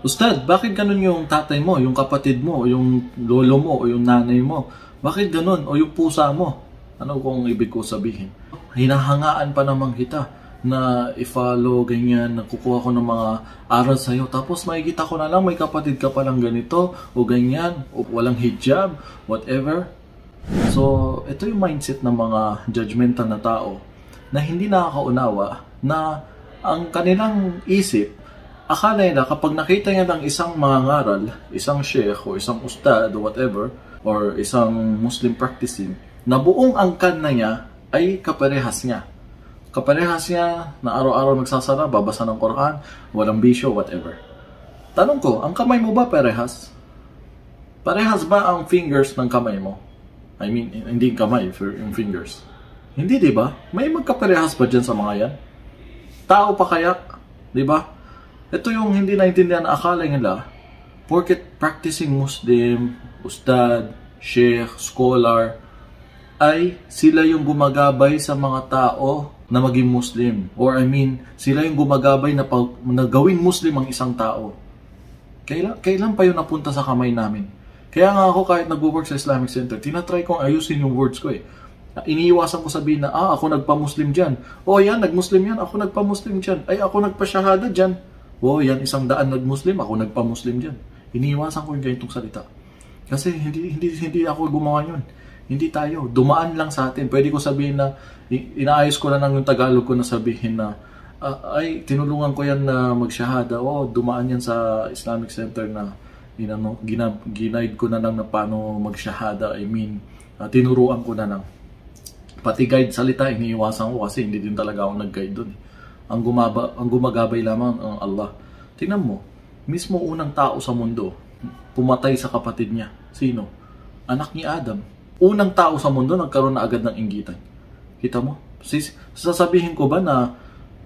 Ustad, bakit ganun yung tatay mo, yung kapatid mo, yung lolo mo, o yung nanay mo? Bakit ganun? O yung pusa mo? Ano kung ibig ko sabihin? Hinahangaan pa naman kita na i-follow, ganyan, nakukuha ko ng mga aral sa'yo. Tapos makikita ko na lang, may kapatid ka palang ganito, o ganyan, o walang hijab, whatever. So, ito yung mindset ng mga judgmental na tao na hindi nakakaunawa na ang kanilang isip, akala nila kapag nakita niya ng isang mangangaral, isang sheikh o isang ustad o whatever, or isang Muslim practicing, na buong angkan na niya ay kaparehas niya. Kaparehas niya na araw-araw nagsasara, babasa ng Quran, walang bisyo, whatever. Tanong ko, ang kamay mo ba parehas? Parehas ba ang fingers ng kamay mo? I mean, hindi kamay, yung fingers. Hindi, di ba? May magkaparehas ba dyan sa mga yan? Tao pa kaya? Di ba? Ito yung hindi naintindihan na akala nila, porket practicing Muslim, ustad, sheikh, scholar, ay sila yung gumagabay sa mga tao na maging Muslim. Or I mean, sila yung gumagabay na gawin Muslim ang isang tao. Kailan pa yun napunta sa kamay namin? Kaya nga ako kahit nag-work sa Islamic Center, tinatry kong ayusin yung words ko eh. Iniiwasan ko sabihin na, ako nagpa-Muslim dyan. O yan, nag-Muslim yan, ako nagpa-Muslim dyan. Ay, ako nagpa-shahada dyan. O yan, 100 nag-Muslim, ako nagpa-Muslim dyan. Iniiwasan ko yung ganitong salita. Kasi hindi ako gumawa yun. Hindi tayo. Dumaan lang sa atin. Pwede ko sabihin na, inaayos ko na lang yung Tagalog ko na sabihin na, ay, tinulungan ko yan na mag-shahada. O, dumaan yan sa Islamic Center na, ginaid ko na lang na paano mag-shahada. I mean, tinuruan ko na lang. Pati guide salita, iniiwasan ko kasi hindi din talaga ako nag-guide doon. Ang gumagabay lamang ang Allah. Tingnan mo, mismo unang tao sa mundo, pumatay sa kapatid niya. Sino? Anak ni Adam. Unang tao sa mundo, nagkaroon na agad ng inggitan. Kita mo? Sasabihin ko ba na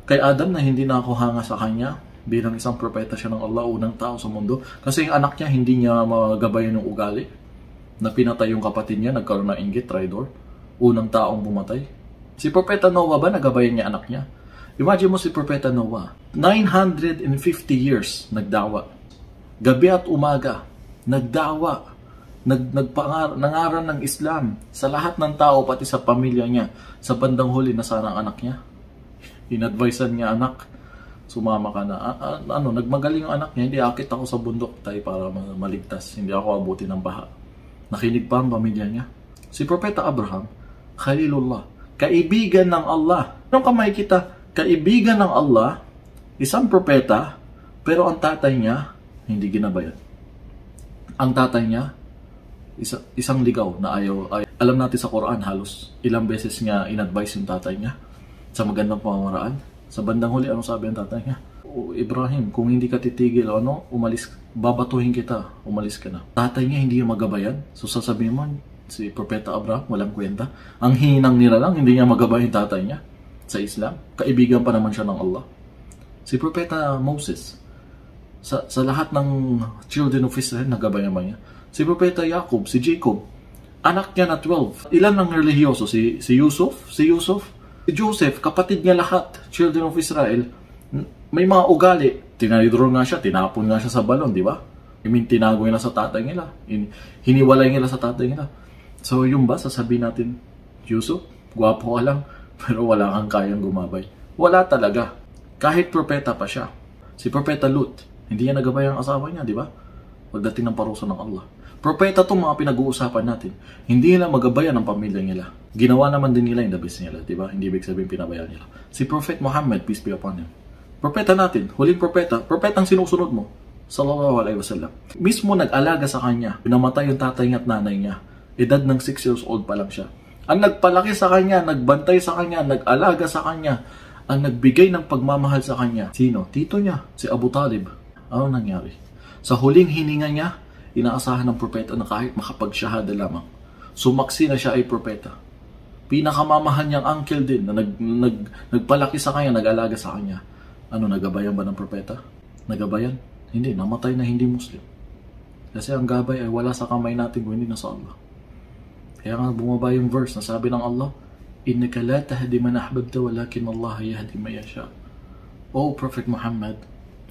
kay Adam na hindi na ako hanga sa kanya? Bilang isang propeta siya ng Allah, unang tao sa mundo. Kasi yung anak niya, hindi niya magabayan yung ugali. Na pinatay yung kapatid niya, nagkaroon ng inggit, traidor. Unang taong bumatay. Si Propeta Noah ba, nagabayan niya anak niya? Imagine mo si Propeta Noah. 950 years nagdawa. Gabi at umaga, nagdawa. Nangaral ng Islam sa lahat ng tao, pati sa pamilya niya. Sa bandang huli, nasaan ang anak niya? Inadvisean niya, anak, sumama ka na. Nagmagaling yung anak niya, hindi akit ako sa bundok tayo para maligtas. Hindi ako abuti ng baha. Nakinig pa ang pamilya niya. Si Propeta Abraham, Khalilullah, kaibigan ng Allah. Anong kamay kita? Kaibigan ng Allah, isang propeta, pero ang tatay niya, hindi ginabayan. Ang tatay niya, isang ligaw na ayaw. Alam natin sa Quran, halos ilang beses niya in-advise yung tatay niya sa magandang pamamaraan. Sa bandang huli, anong sabi ng tatay niya? Ibrahim, kung hindi ka titigil, umalis, babatuhin kita, umalis ka na. Tatay niya hindi niya magabayan. So sasabihin mo, si Propeta Abraham, walang kwenta. Ang hinang nila lang, hindi niya magabayan yung tatay niya sa Islam. Kaibigan pa naman siya ng Allah. Si Propeta Moses, sa lahat ng children of Israel, nagabayan niya. Si Propeta Jacob, si Jacob, anak niya na 12. Ilan ang religyoso? Si Yusuf? Si Joseph, kapatid niya lahat, children of Israel, may mga ugali. Tinidro nga siya, tinapon nga siya sa balon, di ba? I mean, tinago nila sa tatay nila. Hiniwalay nila sa tatay nila. So, yung ba, sasabihin natin, Yusuf, gwapo ka lang, pero wala kang kayang gumabay. Wala talaga. Kahit propeta pa siya. Si Propeta Lut, hindi niya nagabay ang asawa niya, di ba? Pagdating ng parusa ng Allah. Propeta itong mga pinag-uusapan natin. Hindi nila magabayan ang pamilya nila. Ginawa naman din nila yung dabis nila, di ba? Hindi ibig sabihin pinabayaan nila. Si Prophet Muhammad, peace be upon him. Propeta natin, huling propetang sinusunod mo, sallallahu alaihi wasallam. Mismo nag-alaga sa kanya, pinamatay yung tatay niya at nanay niya. Edad ng 6 years old pa lang siya. Ang nagpalaki sa kanya, nagbantay sa kanya, nag-alaga sa kanya, ang nagbigay ng pagmamahal sa kanya. Sino? Tito niya, si Abu Talib. Ano nangyari? Sa huling hininga niya, inaasahan ng propeta na kahit makapagsyahada lamang, sumaksi na siya ay propeta. Pinakamamahal niyang uncle din na nagpalaki sa kanya, nag-alaga sa kanya. Nagabayan ba ng propeta? Nagabayan? Hindi, namatay na hindi Muslim. Kasi ang gabay ay wala sa kamay natin kung hindi na sa Allah. Kaya nga bumaba yung verse na sabi ng Allah, Innaka la tahdi man ahbabta walakin Allah yahdi man yasha. O Prophet Muhammad,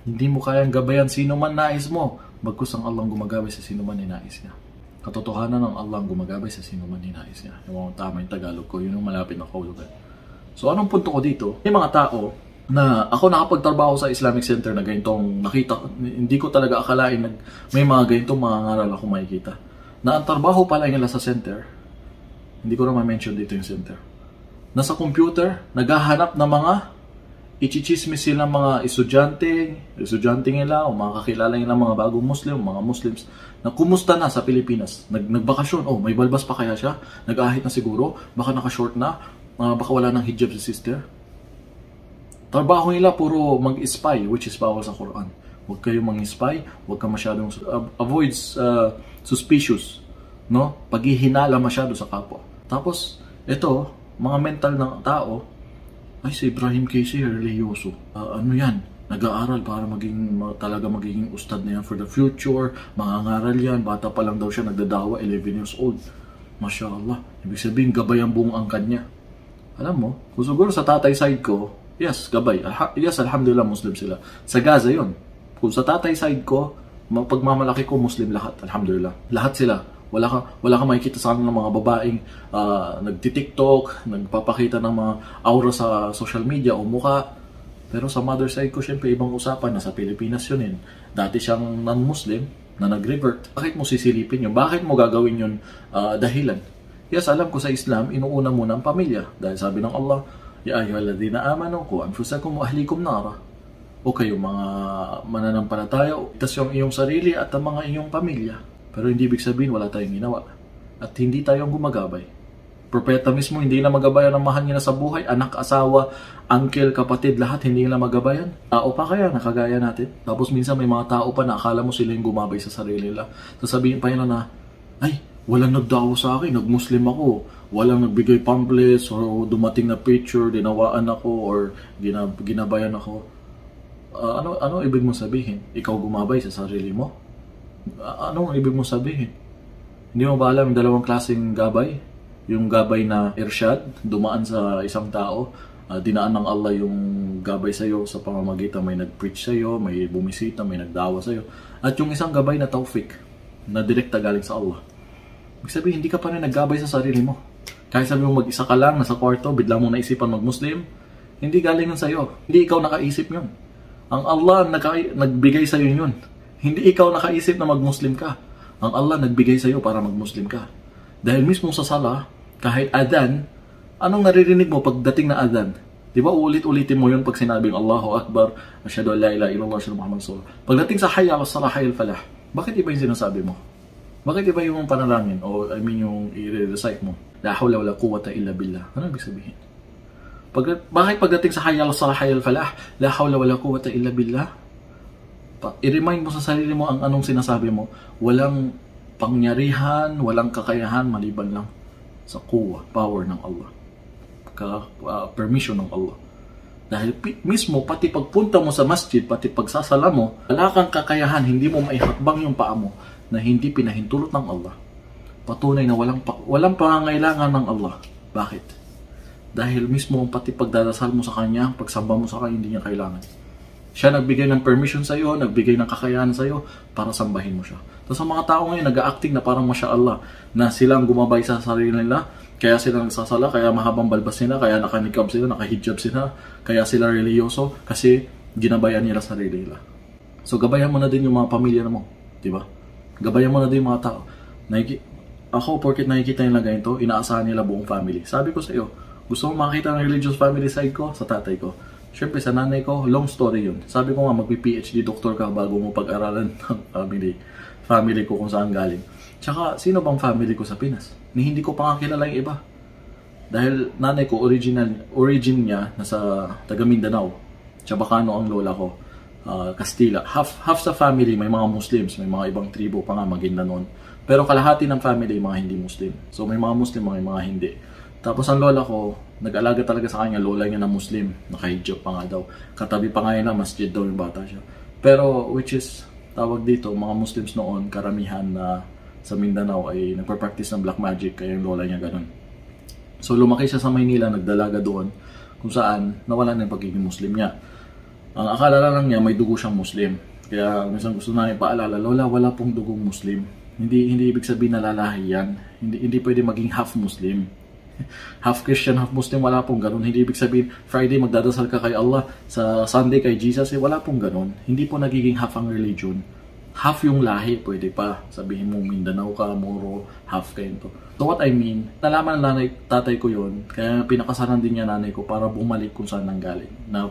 Hindi mo kayang gabayan sino man nais mo, bagkus ang Allah gumagabay sa sino man ninais niya. Katotohanan ng Allah gumagabay sa sino man ninais niya. Yung tama yung Tagalog ko, yun yung malapit na kaulugan. So anong punto ko dito? May mga tao na ako nakapagtrabaho sa Islamic Center na ganitong nakita, hindi ko talaga akalain na may mga ganitong mga ngaral ako makikita. Na ang trabaho pala nila sa center, hindi ko na ma-mention dito yung center. Nasa computer, naghahanap ng mga ichichismis sila mga estudyante nila o mga kakilala nila mga bagong Muslim, mga Muslims na kumusta na sa Pilipinas. Nagbakasyon, oh may balbas pa kaya siya? Nag-ahit na siguro? Baka naka-short na? Baka wala ng hijab si sister? Trabaho nila puro mag-spy, which is bawal sa Quran. Huwag kayong mag-spy, huwag ka masyadong avoids suspicious, no? Paghihinala masyado sa kapwa. Tapos, ito, mga mental ng tao, ay si Ibrahim Casey, religyoso. Ano yan? Nag-aaral para talaga magiging ustad na yan for the future. Mangangaral yan. Bata pa lang daw siya nagdadawa, 11 years old. Masya Allah. Ibig sabihin, gabay ang buong angkan niya. Alam mo, kung siguro sa tatay side ko, yes, gabay. Yes, alhamdulillah, Muslim sila. Sa Gaza yon. Kung sa tatay side ko, pagmamalaki ko, Muslim lahat. Alhamdulillah. Lahat sila. Wala ka makikita sa kanila ng mga babaeng nagti-TikTok, nagpapakita ng mga aura sa social media o mukha. Pero sa mother side ko, syempre, ibang usapan. Nasa Pilipinas yun eh. Dati siyang non-Muslim na nag-revert. Bakit mo sisilipin yun? Bakit mo gagawin yun dahilan? Yes, alam ko sa Islam, inuuna muna ang pamilya. Dahil sabi ng Allah, Ya ayyuhalladhina amanu qu anfusakum wa ahlikum nara. O kayo mga mananampalataya, itas yung iyong sarili at ang mga iyong pamilya. Pero hindi ibig sabihin wala tayong ginawa. At hindi tayong gumagabay. Propeta mismo hindi na magabayan ang mahal niya sa buhay. Anak, asawa, uncle, kapatid, lahat hindi nila magabayan. Tao pa kaya nakagaya natin. Tapos minsan may mga tao pa na akala mo sila yung gumabay sa sarili nila. Sasabihin pa yun na, ay, walang nagdawa sa akin, nag-Muslim ako. Walang nagbigay pamphlets or dumating na picture, dinawaan ako or ginabayan ako. Ano ibig mo sabihin? Ikaw gumabay sa sarili mo? Anong ibig mo sabihin? Hindi mo ba alam yung dalawang klaseng gabay? Yung gabay na irsyad, dumaan sa isang tao, dinaan ng Allah yung gabay sa'yo sa pamamagitan may nag-preach sa'yo, may bumisita, may nagdawa sa'yo. At yung isang gabay na tawfik, na direkta galing sa Allah. Ibig sabihin, hindi ka pa rin naggabay sa sarili mo. Kahit sabi mo mag-isa ka lang, nasa kwarto, bigla mong naisipan mag-Muslim, hindi galing yun sa'yo. Hindi ikaw nakaisip yun. Ang Allah nagbigay sa'yo yun. Hindi ikaw nakaisip na mag-Muslim ka. Ang Allah nagbigay sa'yo para mag-Muslim ka. Dahil mismo sa sala, kahit adhan, anong naririnig mo pagdating na adhan? Di ba ulit-ulitin mo yun pag sinabing Allahu Akbar, Asyhadu an la ilaha illallah, Asyhadu Muhammad Rasulullah. Pagdating sa hayya wa salah hayya al-falah, bakit iba yung sinasabi mo? Bakit iba yung panalangin? O yung i-recite mo? La hawla wala quwwata illa billah. Ano ibig sabihin? Bakit pagdating sa hayya wa salah hayya al-falah, la hawla wala quwwata illa billah? I-remind mo sa sarili mo ang anong sinasabi mo. Walang pangyarihan, walang kakayahan maliban lang sa kuwa, power ng Allah. Permission ng Allah. Dahil mismo, pati pagpunta mo sa masjid, pati pagsasala mo, wala kang kakayahan, hindi mo maihakbang yung paa mo na hindi pinahintulot ng Allah. Patunay na walang pangangailangan ng Allah. Bakit? Dahil mismo, pati pagdadasal mo sa Kanya, pagsamba mo sa Kanya, hindi niya kailangan. Siya nagbigay ng permission sa iyo, nagbigay ng kakayahan sa iyo para sambahin mo siya. Tapos ang mga tao ngayon nag-acting na parang masya Allah, na silang gumabay sa sarili nila, kaya sila nagsasala, kaya mahabang balbas nila, kaya nakanikab sila, nakahijab sila, kaya sila religyoso, kasi ginabayan nila sarili nila. So gabayan mo na din yung mga pamilya mo, di ba? Gabayan mo na din yung mga tao. Ako, porket nakikita nila ganito, inaasahan nila buong family. Sabi ko sa iyo, gusto mo makita ng religious family side ko? Sa tatay ko. Siyempre sa nanay ko, long story yun. Sabi ko nga, magpi-PhD doctor ka bago mo pag-aralan ng family ko kung saan galing. Tsaka, sino bang family ko sa Pinas? Hindi ko pa nga kilala yung iba. Dahil nanay ko, origin niya, nasa taga Mindanao. Chabacano ang lola ko. Castilla. Half sa family, may mga Muslims, may mga ibang tribo pa nga, Maguindanon. Pero kalahati ng family, mga hindi Muslim. So may mga Muslim, may mga hindi. Tapos ang lola ko, nag-alaga talaga sa kanya, lola niya na Muslim, nakahijab pa nga daw. Katabi pa nga yun na masjid daw yung bata siya. Pero which is, tawag dito, mga Muslims noon, karamihan na sa Mindanao ay nagpa-practice ng black magic, kaya yung lola niya ganun. So lumaki siya sa Maynila, nagdalaga doon, kung saan nawala na yung pagiging Muslim niya. Ang akala lang niya may dugo siyang Muslim. Kaya minsan gusto namin paalala, Lola, wala pong dugong Muslim. Hindi ibig sabihin na lalahi yan. Hindi pwede maging half Muslim. Half Christian, half Muslim, wala pong ganun. Hindi ibig sabihin, Friday magdadasal ka kay Allah, sa Sunday kay Jesus, wala pong ganun. Hindi po nagiging half ang religion. Half yung lahi, pwede pa. Sabihin mo, Mindanao ka, Moro, half kayo to. So what I mean, nalaman ng tatay ko yun, kaya pinakasalan din niya nanay ko para bumalik kung saan nanggaling, na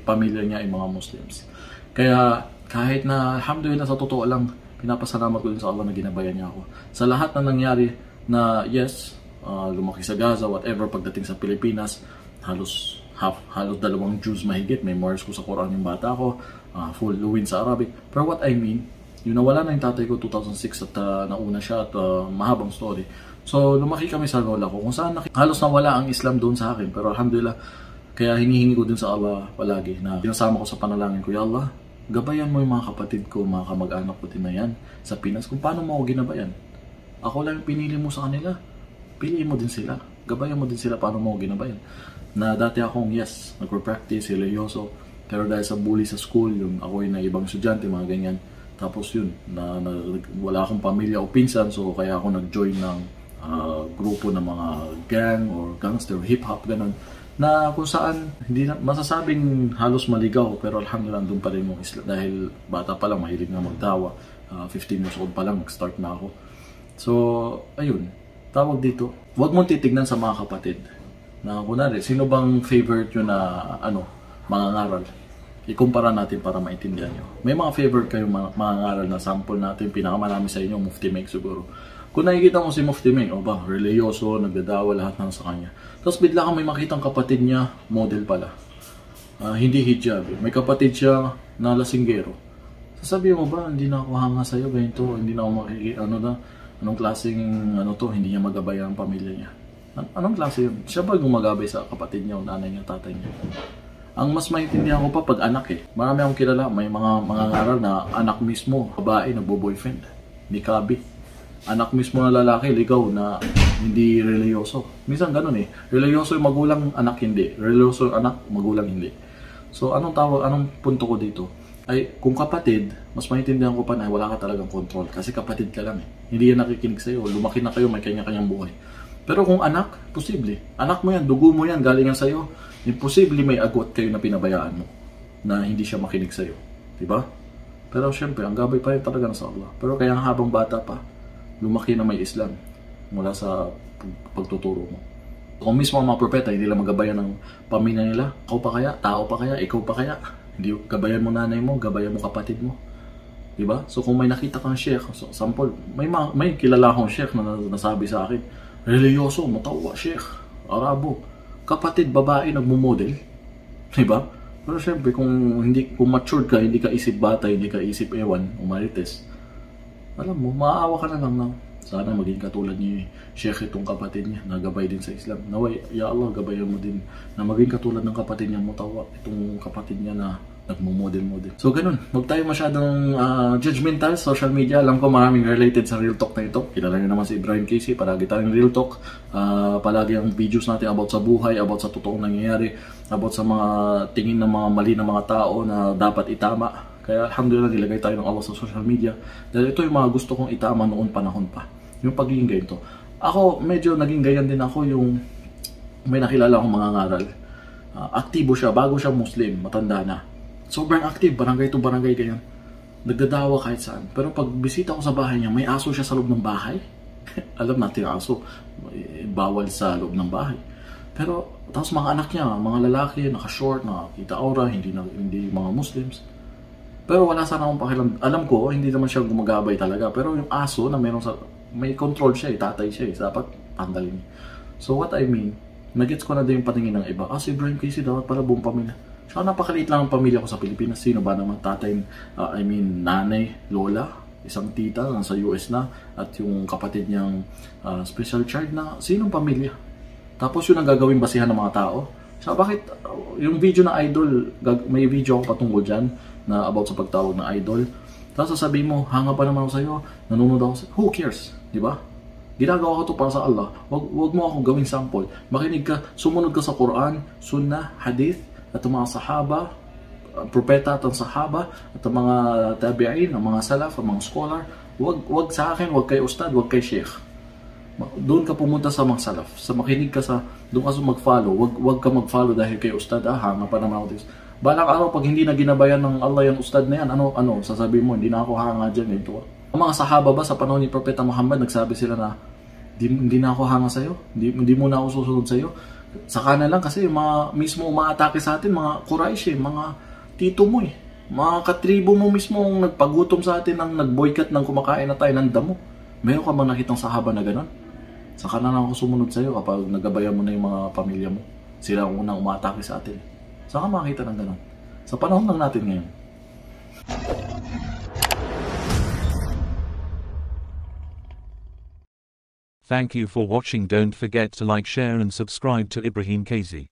pamilya niya ay mga Muslims. Kaya kahit na, alhamdulillah, sa totoo lang, pinapasalamat ko din sa Allah na ginabayan niya ako. Sa lahat na nangyari na, yes, lumaki sa Gaza, whatever, pagdating sa Pilipinas, halos 2 Jews mahigit. May Mars ko sa Quran yung bata ko, full luwin sa Arabic. Pero what I mean, yung nawala na yung tatay ko 2006 at nauna siya at mahabang story. So lumaki kami sa lola ko kung saan halos nawala ang Islam doon sa akin. Pero alhamdulillah, kaya hinihingi ko din sa Allah palagi na pinasama ko sa panalangin ko, Ya Allah, gabayan mo yung mga kapatid ko, mga kamag-anak ko din na yan sa Pinas. Kung paano mo ako ginabayan, ako lang yung pinili mo sa kanila. Piliin mo din sila. Gabayan mo din sila paano mo ginabayan. Na dati akong, yes, nagpo-practice, religyoso. Pero dahil sa bully sa school, yung ako yung ibang estudyante, mga ganyan. Tapos yun, wala akong pamilya o pinsan, so kaya ako nag-join ng grupo ng mga gang or gangster, hip-hop, ganun. Na kung saan, hindi na, masasabing halos maligaw, pero alhamdulillah, doon pa rin yung Islam. Dahil bata pa lang, mahilig na magdawa. 15 years old pa lang, nag-start na ako. So, ayun. Tawag dito, huwag mong titignan sa mga kapatid. Na kunwari, sino bang favorite nyo na mga ngaral? Ikumpara natin para maintindihan nyo. May mga favorite kayong mga ngaral na sample natin, pinakamarami sa inyo, Mufti Menk siguro. Kung nakikita mo si Mufti Menk, religyoso, nagdadawa, lahat ng sa kanya. Tapos bigla kang may makitang kapatid niya, model pala. Hindi hijab. May kapatid siya na lasinggero. Sasabihin mo ba, hindi na ako hanga sa'yo, ganito, hindi na ako anong klaseng hindi niya magabay ang pamilya niya. Anong klase yun? Siya ba gumagabay sa kapatid niya o nanay niya, tatay niya? Ang mas maintindihan ko pa pag anak Marami akong kilala, may mga ngaral na anak mismo, babae, nagbo-boyfriend, nikabi. Anak mismo na lalaki, ligaw na hindi religyoso. Minsan ganun religyoso yung magulang, anak hindi. Religyoso yung anak, magulang hindi. So anong punto ko dito? Ay kung kapatid, mas maintindihan ko pa na wala ka talagang control kasi kapatid ka lang Hindi yan nakikinig sa'yo, lumaki na kayo, may kanya-kanyang buhay. Pero kung anak, posible. Anak mo yan, dugo mo yan, galing yan sa'yo. Imposible may agot kayo na pinabayaan mo na hindi siya makinig sa'yo. Diba? Pero syempre, ang gabay pa rin talaga sa Allah. Pero kaya habang bata pa, lumaki na may Islam mula sa pagtuturo mo. Kung mismo ang mga propeta, hindi lang magabayan ng pamilya nila, ako pa kaya, tao pa kaya, ikaw pa kaya. Hindi gabayan mo nanay mo, gabayan mo kapatid mo. Diba? So kung may nakita kang sheikh, so, sample, may kilala akong sheikh na nasabi sa akin, religyoso, matawa, sheikh, Arabo, kapatid, babae, nagmumodel. Diba? Pero syempre, kung matured ka, hindi ka isip bata, hindi ka isip ewan, umarites, alam mo, maaawa ka na lang na sana maging katulad ni Sheikh itong kapatid niya, nagabay din sa Islam. Naway, Ya Allah, gabayan mo din na maging katulad ng kapatid niya, mutawa, itong kapatid niya na nagmo-model. So ganun, huwag tayo masyadong judgmental social media. Alam ko maraming related sa Real Talk na ito. Kilala niyo naman si Ibrahim Casey, palagi tayong Real Talk. Palagi ang videos natin about sa buhay, about sa totoong nangyayari, about sa mga tingin ng mga mali ng mga tao na dapat itama. Kaya alhamdulillah nilagay tayo ng Allah sa social media. Dahil ito yung mga gusto kong itama noon panahon pa. Yung pagiging ganito. Ako, medyo naging ganyan din ako yung may nakilala akong mga ngaral. Aktibo siya, bago siya Muslim, matanda na. Sobrang active, barangay to barangay, ganyan. Nagdadawa kahit saan. Pero pag bisita ko sa bahay niya, may aso siya sa loob ng bahay. Alam natin yung aso, bawal sa loob ng bahay. Pero, tapos mga anak niya, mga lalaki, naka-short, nakakita aura, hindi mga Muslims. Pero wala sana akong pakialam. Alam ko, hindi naman siya gumagabay talaga. Pero yung aso na may control siya, tatay siya, dapat tanggalin. So what I mean, nagets ko na din yung patingin ng iba. Si Ibrahim Casey dapat pala buong pamilya. So napakaliit lang ang pamilya ko sa Pilipinas. Sino ba naman tatay, nanay, lola, isang tita nasa US na, at yung kapatid niyang special child na sinong pamilya. Tapos yun ang gagawin basihan ng mga tao. So bakit yung video na idol, may video ako patungkol dyan na about sa pagtawag na idol. Tapos sasabihin mo, hanga pa naman ako sa'yo, nanonood ako sa'yo. Who cares? Diba? Ginagawa ko to para sa Allah. Wag mo akong gawing sample. Makinig ka, sumunod ka sa Quran, Sunnah, Hadith, at mga sahaba, propeta at ang sahaba at ang mga tabi'in, ang mga salaf, ang mga scholar, wag sa akin, wag kay ustad, wag kay sheikh. Doon ka pumunta sa mga salaf, sa makinig ka sa, doon ka mag-follow, wag ka mag-follow dahil kay ustad, hanga pa naman ako dito. Balang araw, pag hindi na ginabayan ng Allah yung ustad na yan, ano, sasabihin mo, hindi na ako hanga dyan, ito. Ang mga sahaba ba sa panahon ni Propeta Muhammad, nagsabi sila na, hindi na ako hanga sa'yo, hindi mo na ako susunod sa'yo. Saka na lang kasi yung mga mismo umaatake sa atin, mga Quraysh, mga tito mo mga katribo mo mismo ang nagpagutom sa atin, ang nag-boycott ng kumakain na tayo ng damo. Meron ka bang nakitang sahaba na gano'n? Saka na lang ako sumunod sa'yo kapag nagabayan mo na yung mga pamilya mo. Sila ang unang umaatake sa atin. Saka makita ng gano'n. Sa panahon lang natin ngayon. Thank you for watching. Don't forget to like, share and subscribe to Ibrahim KZ.